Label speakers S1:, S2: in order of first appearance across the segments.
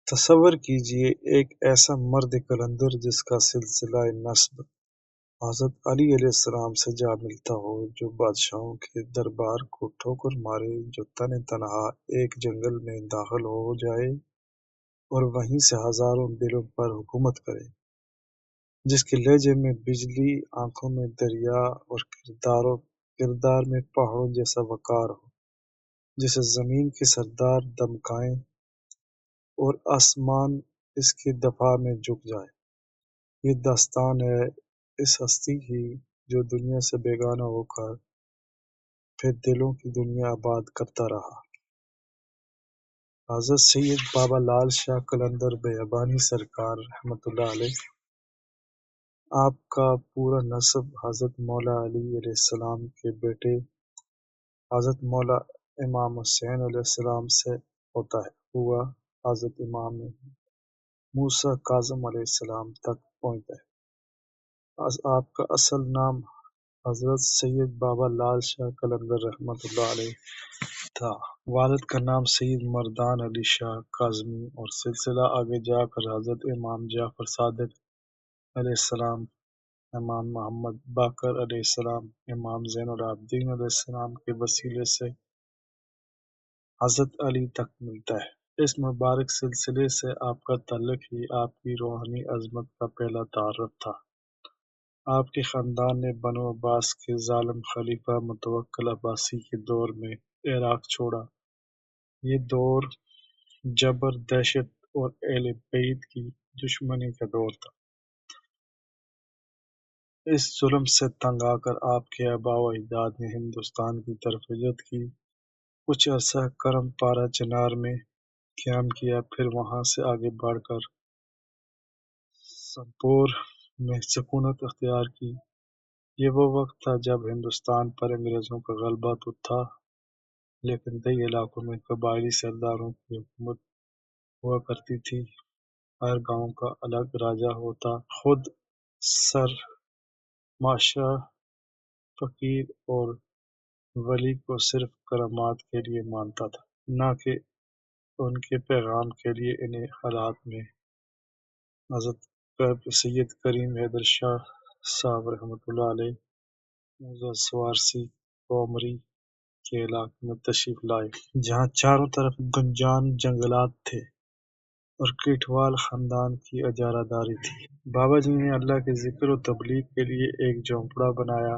S1: تصور کیجیے ایک ایسا مرد قلندر جس کا سلسلہ نسب حضرت علی علیہ السلام سے جا ملتا ہو، جو بادشاہوں کے دربار کو ٹھوکر مارے، جو تنہا ایک جنگل میں داخل ہو جائے اور وہیں سے ہزاروں دلوں پر حکومت کرے، جس کے لہجے میں بجلی، آنکھوں میں دریا اور کردار میں پہاڑوں جیسا وقار ہو، جسے زمین کے سردار دمکائیں اور آسمان اس کی دفاع میں جھک جائے۔ یہ داستان ہے اس ہستی کی جو دنیا سے بیگانہ ہو کر پھر دلوں کی دنیا آباد کرتا رہا۔ حضرت سید بابا لال شاہ قلندر بیابانی سرکار رحمۃ اللہ علیہ۔ آپ کا پورا نسب حضرت مولا علی علیہ السلام کے بیٹے حضرت مولا امام حسین علیہ السلام سے ہوا حضرت امام موسیٰ کاظم علیہ السلام تک پہنچتا ہے۔ آپ کا اصل نام حضرت سید بابا لال شاہ قلندر رحمۃ اللہ علیہ تھا۔ والد کا نام سید مردان علی شاہ کاظمی اور سلسلہ آگے جا کر حضرت امام جعفر صادق علیہ السلام، امام محمد باقر علیہ السلام، امام زین العابدین علیہ السلام کے وسیلے سے حضرت علی تک ملتا ہے۔ اس مبارک سلسلے سے آپ کا تعلق ہی آپ کی روحانی عظمت کا پہلا تعارف تھا۔ آپ کے خاندان نے بنو عباس کے ظالم خلیفہ متوکل عباسی کے دور میں عراق چھوڑا۔ یہ دور جبر، دہشت اور اہل بیت کی دشمنی کا دور تھا۔ اس ظلم سے تنگ آ کر آپ کے آباء و اجداد نے ہندوستان کی طرف ہجرت کی۔ کچھ عرصہ کرم پارہ چنار میں قیام کیا، پھر وہاں سے آگے بڑھ کر سنپور میں سکونت اختیار کی۔ یہ وہ وقت تھا جب ہندوستان پر انگریزوں کا غلبہ تو تھا، لیکن کئی علاقوں میں قبائلی سرداروں کی حکومت ہوا کرتی تھی۔ ہر گاؤں کا الگ راجا ہوتا، خود سرماشاہ فقیر اور ولی کو صرف کرامات کے لیے مانتا تھا، نہ کہ ان کے پیغام کے لیے۔ انہی حالات میں حضرت سید کریم حیدر شاہ صاحب رحمۃ اللہ علیہ موضع سوارسی قومری کے علاقے میں تشریف لائے، جہاں چاروں طرف گنجان جنگلات تھے اور کیٹوال خاندان کی اجارہ داری تھی۔ بابا جی نے اللہ کے ذکر و تبلیغ کے لیے ایک جھونپڑا بنایا،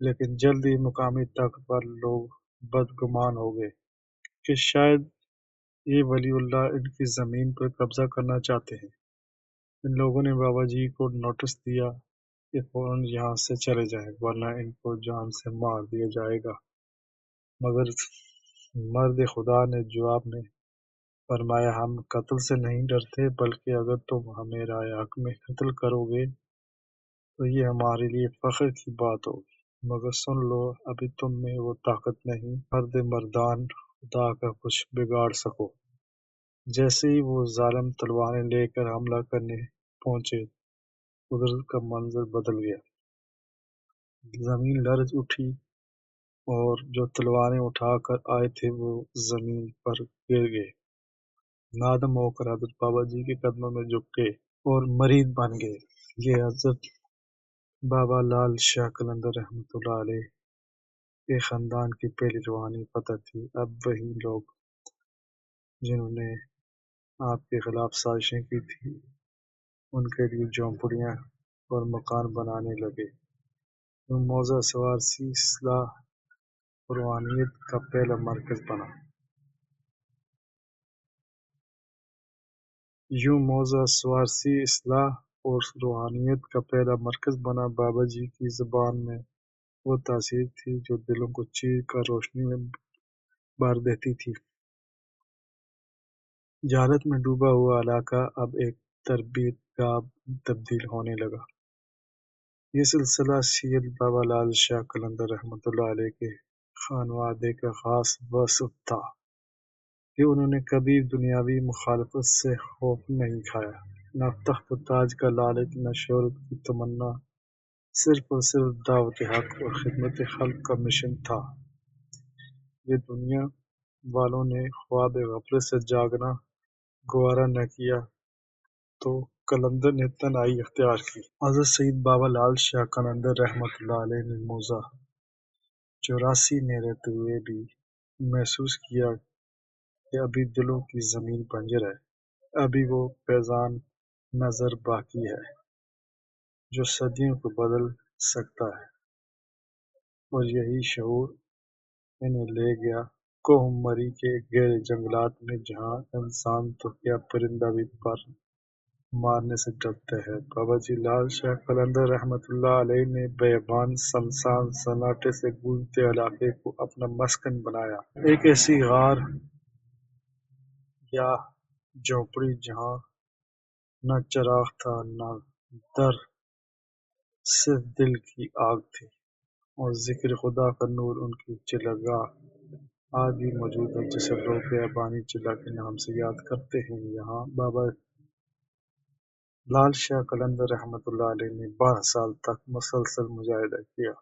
S1: لیکن جلد ہی مقامی طاقتور لوگ بدگمان ہو گئے کہ شاید یہ ولی اللہ ان کی زمین پر قبضہ کرنا چاہتے ہیں۔ ان لوگوں نے بابا جی کو نوٹس دیا کہ فوراً یہاں سے چلے جائیں، ورنہ ان کو جان سے مار دیا جائے گا۔ مگر مرد خدا نے جواب میں فرمایا، ہم قتل سے نہیں ڈرتے، بلکہ اگر تم ہمارے حق میں قتل کرو گے تو یہ ہمارے لیے فخر کی بات ہوگی، مگر سن لو ابھی تم میں وہ طاقت نہیں مرد مردان خدا کا کچھ بگاڑ سکو۔ جیسے ہی وہ ظالم تلواریں لے کر حملہ کرنے پہنچے، قدرت کا منظر بدل گیا۔ زمین لرز اٹھی اور جو تلواریں اٹھا کر آئے تھے وہ زمین پر گر گئے۔ نادم ہو کر حضرت بابا جی کے قدموں میں جھک گئے اور مرید بن گئے۔ یہ حضرت بابا لال شاہ قلندر رحمۃ اللہ علیہ کے خاندان کی پہلی روحانی فتح تھی۔ اب وہی لوگ جنہوں نے آپ کے خلاف سازشیں کی تھیں، ان کے لیے جھونپڑیاں اور مکان بنانے لگے۔ یوں موضع سوارسی اصلاح اور روحانیت کا پہلا مرکز بنا۔ بابا جی کی زبان میں وہ تاثیر تھی جو دلوں کو چیر کر روشنی میں بھر دیتی تھی۔ جہالت میں ڈوبا ہوا علاقہ اب ایک تربیت گاہ تبدیل ہونے لگا۔ یہ سلسلہ سید بابا لال شاہ قلندر رحمۃ اللہ علیہ کے خانوادے کا خاص وصف تھا کہ انہوں نے کبھی دنیاوی مخالفت سے خوف نہیں کھایا، نہ تخت و تاج کا لالچ، نہ شہرت کی تمنا، صرف اور صرف دعوت حق اور خدمت خلق کا مشن تھا۔ یہ دنیا والوں نے خواب غفلت سے جاگنا گوارا نہ کیا تو قلندر نے تنہائی اختیار کی۔ حضرت سید بابا لال شاہ قلندر رحمۃ اللہ علیہ نے موضع 84 میں رہتے ہوئے بھی محسوس کیا کہ ابھی دلوں کی زمین بنجر ہے، ابھی وہ فیضان نظر باقی ہے جو صدیوں کو بدل سکتا ہے، اور یہی شعور انہیں لے گیا کوہ مری کے گہرے جنگلات میں، جہاں انسان تو کیا پرندہ بھی پر مارنے سے ڈرتے ہیں۔ بابا جی لال شاہ قلندر رحمۃ اللہ علیہ نے بیابان سنسان سناٹے سے گونجتے علاقے کو اپنا مسکن بنایا، ایک ایسی غار یا جھونپڑی جہاں نہ چراغ تھا نہ در، صرف دل کی آگ تھی، اور ذکر خدا کا نور ان کی چراگاہ آج بھی موجود ہے، جسے لوگ بیابانی چلہ کے نام سے یاد کرتے ہیں۔ یہاں بابا لال شاہ قلندر رحمۃ اللہ علیہ نے 12 سال تک مسلسل مجاہدہ کیا،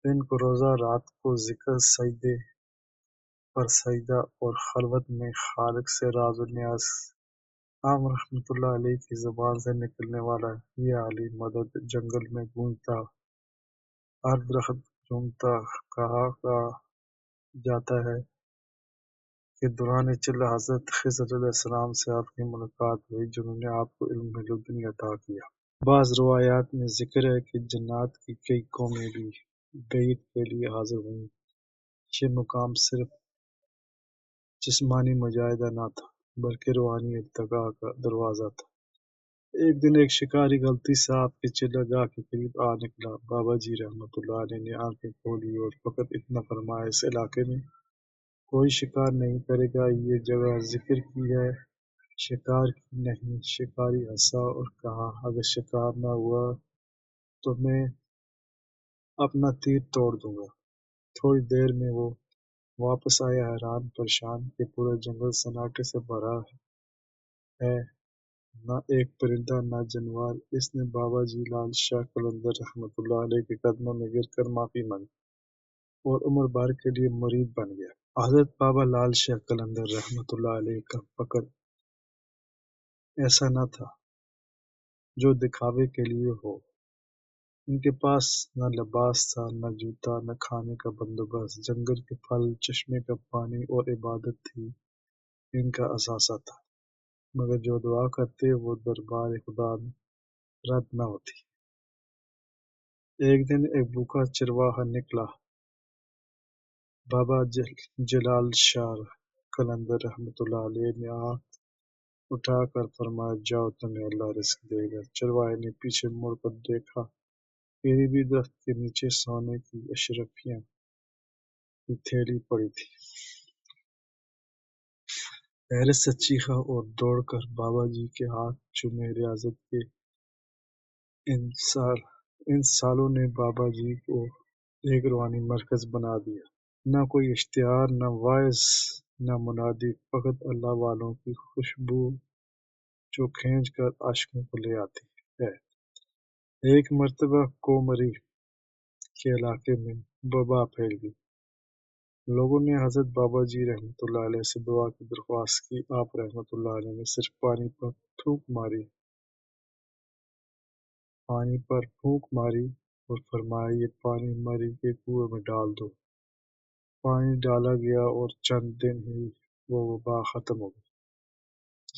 S1: دن کو روزہ، رات کو ذکر، سجدے پر سجدہ، اور خلوت میں خالق سے راز و نیاز۔ آپ رحمۃ اللہ علیہ کی زبان سے نکلنے والا یہ عالی مدد جنگل میں گونجتا، ہر درخت جھومتا، کہا جاتا ہے کہ دوران چلہ حضرت خضر علیہ السلام سے آپ کی ملاقات ہوئی، جنہوں نے آپ کو علم لدنی عطا کیا۔ بعض روایات میں ذکر ہے کہ جنات کی کئی قومیں بھی بیعت کے لیے حاضر ہوئیں۔ یہ مقام صرف جسمانی مجاہدہ نہ تھا بلکہ روحانی ارتقاء کا دروازہ تھا۔ ایک دن ایک شکاری غلطی سے آپ کی چلہ گاہ کے قریب آ نکلا۔ بابا جی رحمۃ اللہ علیہ نے آنکھیں کھولی اور فقط اتنا فرمایا، اس علاقے میں کوئی شکار نہیں کرے گا، یہ جگہ ذکر کی ہے، شکار کی نہیں۔ شکاری ہنسا اور کہا، اگر شکار نہ ہوا تو میں اپنا تیر توڑ دوں گا۔ تھوڑی دیر میں وہ واپس آیا، حیران پریشان کہ پورا جنگل سناٹے سے بھرا ہے، نہ ایک پرندہ نہ جانور۔ اس نے بابا جی لال شاہ قلندر رحمۃ اللہ علیہ کے قدموں میں گر کر معافی مانگی اور عمر بھر کے لیے مرید بن گیا۔ حضرت بابا لال شاہ قلندر رحمۃ اللہ علیہ کا فقر ایسا نہ تھا جو دکھاوے کے لیے ہو۔ ان کے پاس نہ لباس تھا، نہ جوتا، نہ کھانے کا بندوبست، جنگل کے پھل، چشمے کا پانی اور عبادت ہی ان کا اثاثہ تھا، مگر جو دعا کرتے وہ دربار خدا میں رد نہ ہوتی۔ ایک دن ایک بھوکا چرواہا نکلا، بابا جلال شاہ قلندر رحمۃ اللہ علیہ نے آنکھ اٹھا کر فرمایا، جاؤ، تمہیں اللہ رزق دے گا۔ چرواہے نے پیچھے مڑ کر دیکھا، قریبی درخت کے نیچے سونے کی اشرفیاں کی تھیلی پڑی تھی۔ حیرت سے چیخا اور دوڑ کر بابا جی کے ہاتھ چومے۔ ریاضت کے ان سالوں نے بابا جی کو ایک روحانی مرکز بنا دیا۔ نہ کوئی اشتہار، نہ وائس، نہ منادی، فقط اللہ والوں کی خوشبو جو کھینچ کر عاشقوں کو لے آتی ہے۔ ایک مرتبہ کومری کے علاقے میں وبا پھیل گئی۔ لوگوں نے حضرت بابا جی رحمۃ اللہ علیہ سے دعا کی درخواست کی۔ آپ رحمۃ اللہ علیہ نے صرف پانی پر پھونک ماری اور فرمایا، یہ پانی مری کے کنویں میں ڈال دو۔ پانی ڈالا گیا اور چند دن ہی وہ وبا ختم ہو گئی۔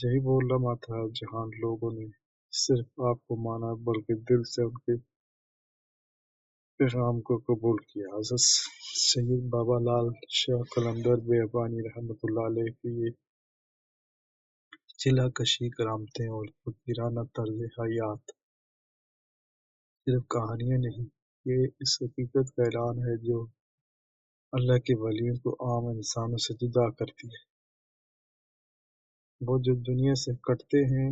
S1: یہی وہ لمحہ تھا جہاں لوگوں نے صرف آپ کو مانا بلکہ دل سے ان کے پیغام کو قبول کیا۔ حضرت سید بابا لال شاہ قلندر بیابانی رحمۃ اللہ علیہ کی یہ چلہ کشی کرامتیں اور فقیرانہ طرز حیات صرف کہانیاں نہیں، یہ اس حقیقت کا اعلان ہے جو اللہ کے ولیوں کو عام انسانوں سے جدا کرتی ہے۔ وہ جو دنیا سے کٹتے ہیں،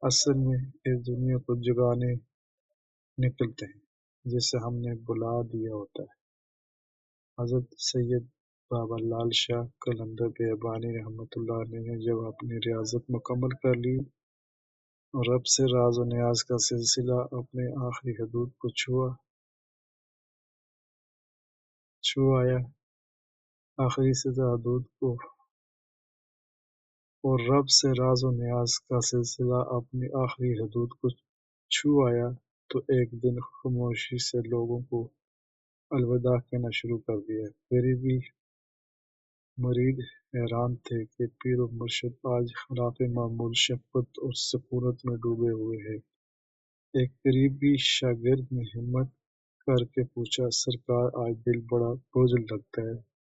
S1: اصل میں اس دنیا کو جگانے نکلتے ہیں جسے ہم نے بلا دیا ہوتا ہے۔ حضرت سید بابا لال شاہ قلندر بیابانی رحمۃ اللہ علیہ نے جب اپنی ریاضت مکمل کر لی اور رب سے راز و نیاز کا سلسلہ اپنے آخری حدود کو چھو آیا، آخری سزا حدود کو اور رب سے راز و نیاز کا سلسلہ اپنی آخری حدود کو چھو آیا تو ایک دن خاموشی سے لوگوں کو الوداع کہنا شروع کر دیا۔ غریبی مرید حیران تھے کہ پیر و مرشد آج خلاف معمول شفقت اور سکونت میں ڈوبے ہوئے ہیں۔ ایک قریبی شاگرد نے ہمت کر کے پوچھا، سرکار آج دل بڑا بوجھل لگتا ہے۔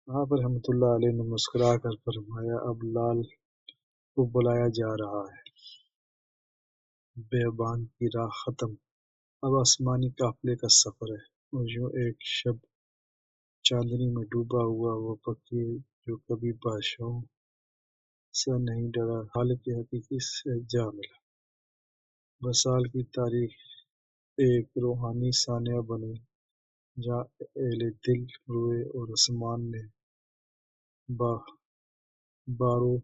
S1: آپ رحمت اللہ علیہ نے مسکرا کر فرمایا، اب لال کو بلایا جا رہا ہے، بیابان کی راہ ختم، اب آسمانی قافلے کا سفر ہے۔ اور یوں ایک شب چاندنی میں ڈوبا ہوا وہ فقیر جو کبھی بادشاہوں سے نہیں ڈرا، خالق حقیقی سے جا ملا۔ وصال کی تاریخ ایک روحانی سانحہ بنی جہاں اہل دل روئے اور آسمان نے بارو۔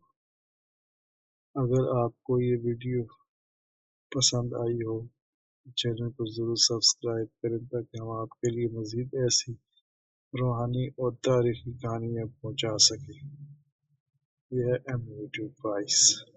S1: اگر آپ کو یہ ویڈیو پسند آئی ہو تو چینل کو ضرور سبسکرائب کریں تاکہ ہم آپ کے لیے مزید ایسی روحانی اور تاریخی کہانیاں پہنچا سکیں۔ یہ ہے M YouTube Voice۔